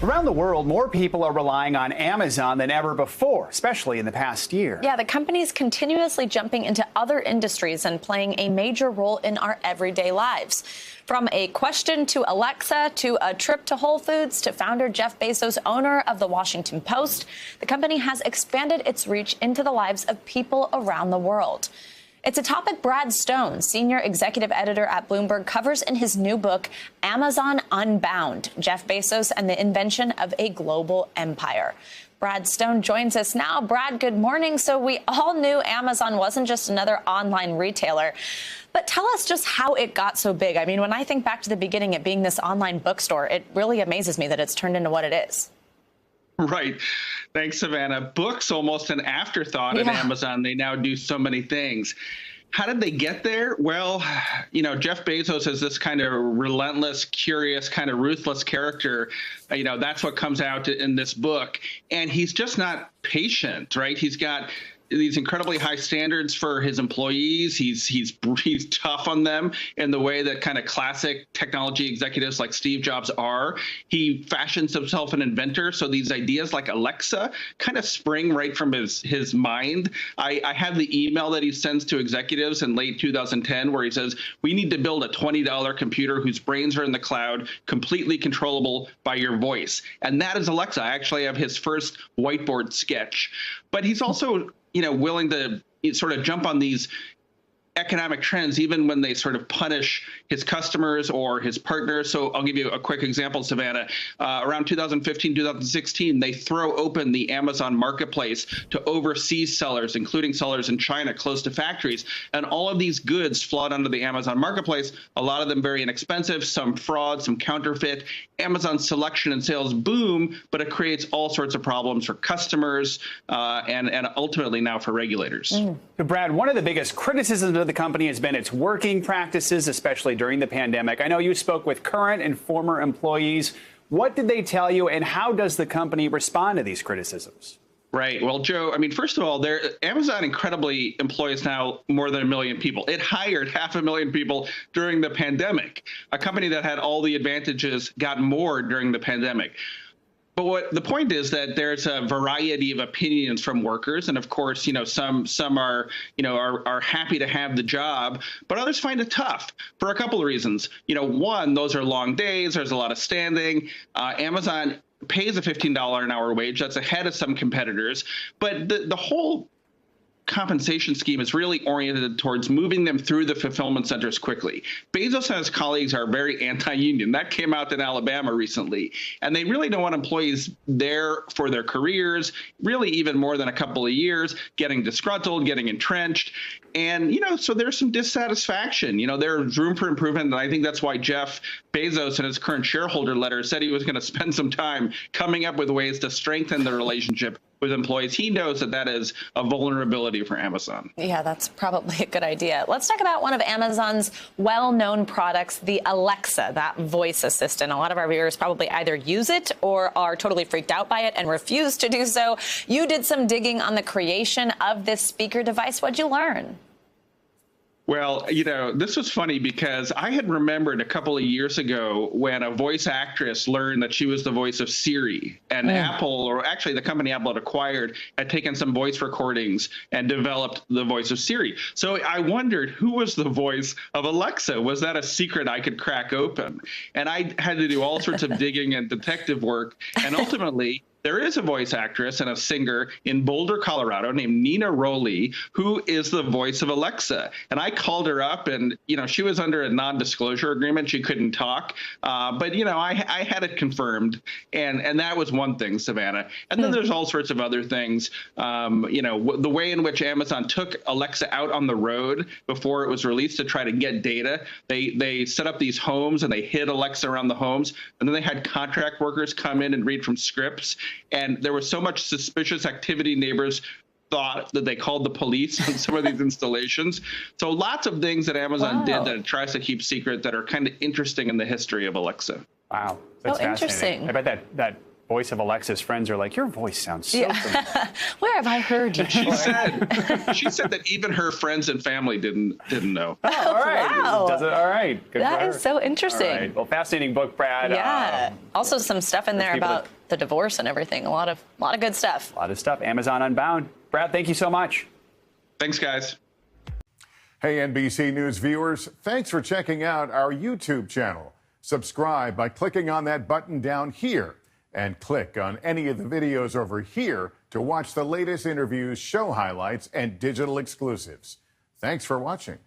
Around the world, more people are relying on Amazon than ever before, especially in the past year. Yeah, the company's continuously jumping into other industries and playing a major role in our everyday lives. From a question to Alexa to a trip to Whole Foods to founder Jeff Bezos, owner of the Washington Post, the company has expanded its reach into the lives of people around the world. It's a topic Brad Stone, senior executive editor at Bloomberg, covers in his new book, Amazon Unbound, Jeff Bezos and the Invention of a Global Empire. Brad Stone joins us now. Brad, good morning. So we all knew Amazon wasn't just another online retailer, but tell us just how it got so big. I mean, when I think back to the beginning, it being this online bookstore, it really amazes me that it's turned into what it is. Right. Thanks, Savannah. Books almost an afterthought at Amazon. They now do so many things. How did they get there? Well, Jeff Bezos is this kind of relentless, curious, kind of ruthless character. That's what comes out in this book. And he's just not patient, right? He's got these incredibly high standards for his employees. He's tough on them in the way that kind of classic technology executives like Steve Jobs are. He fashions himself an inventor. So these ideas like Alexa kind of spring right from his mind. I have the email that he sends to executives in late 2010 where he says, we need to build a $20 computer whose brains are in the cloud, completely controllable by your voice. And that is Alexa. I actually have his first whiteboard sketch. But he's also willing to sort of jump on these economic trends, even when they sort of punish his customers or his partners. So I'll give you a quick example, Savannah. Around 2015, 2016, they throw open the Amazon marketplace to overseas sellers, including sellers in China close to factories. And all of these goods flood onto the Amazon marketplace, a lot of them very inexpensive, some fraud, some counterfeit. Amazon's selection and sales boom, but it creates all sorts of problems for customers and ultimately now for regulators. So, Brad, one of the biggest criticisms of the company has been its working practices, especially during the pandemic. I know you spoke with current and former employees. What did they tell you, and how does the company respond to these criticisms? Right. Well, Joe, first of all, Amazon incredibly employs now more than 1 million people. It hired 500,000 people during the pandemic. A company that had all the advantages got more during the pandemic. But the point is that there's a variety of opinions from workers, and of course, some are happy to have the job, but others find it tough for a couple of reasons. One, those are long days. There's a lot of standing. Amazon pays a $15 an hour wage. That's ahead of some competitors, but the whole compensation scheme is really oriented towards moving them through the fulfillment centers quickly. Bezos and his colleagues are very anti-union. That came out in Alabama recently. And they really don't want employees there for their careers, really even more than a couple of years, getting disgruntled, getting entrenched. And, so there's some dissatisfaction. There's room for improvement. And I think that's why Jeff Bezos in his current shareholder letter said he was going to spend some time coming up with ways to strengthen the relationship with employees. He knows that is a vulnerability for Amazon. Yeah, that's probably a good idea. Let's talk about one of Amazon's well-known products, the Alexa, that voice assistant. A lot of our viewers probably either use it or are totally freaked out by it and refuse to do so. You did some digging on the creation of this speaker device. What'd you learn? Well, this was funny because I had remembered a couple of years ago when a voice actress learned that she was the voice of Siri, and Apple, or actually the company Apple had acquired, had taken some voice recordings and developed the voice of Siri. So I wondered, who was the voice of Alexa? Was that a secret I could crack open? And I had to do all sorts of digging and detective work, and ultimately there is a voice actress and a singer in Boulder, Colorado named Nina Rowley, who is the voice of Alexa. And I called her up and, she was under a non-disclosure agreement. She couldn't talk. But, I had it confirmed. And that was one thing, Savannah. And then there's all sorts of other things. The way in which Amazon took Alexa out on the road before it was released to try to get data. They set up these homes and they hid Alexa around the homes. And then they had contract workers come in and read from scripts. And there was so much suspicious activity, neighbors thought that they called the police on some of these installations. So lots of things that Amazon did that it tries to keep secret that are kind of interesting in the history of Alexa. Wow. That's fascinating. Interesting. I bet that voice of Alexa's friends are like, your voice sounds so familiar. Where have I heard you? She said that even her friends and family didn't know. Oh, all right. Wow. Does it? All right. Good That for is her. so interesting. All right. Well, fascinating book, Brad. Yeah. Also some stuff in there people about the divorce and everything. A lot of good stuff. A lot of stuff. Amazon Unbound. Brad, thank you so much. Thanks, guys. Hey, NBC News viewers, thanks for checking out our YouTube channel. Subscribe by clicking on that button down here and click on any of the videos over here to watch the latest interviews, show highlights, and digital exclusives. Thanks for watching.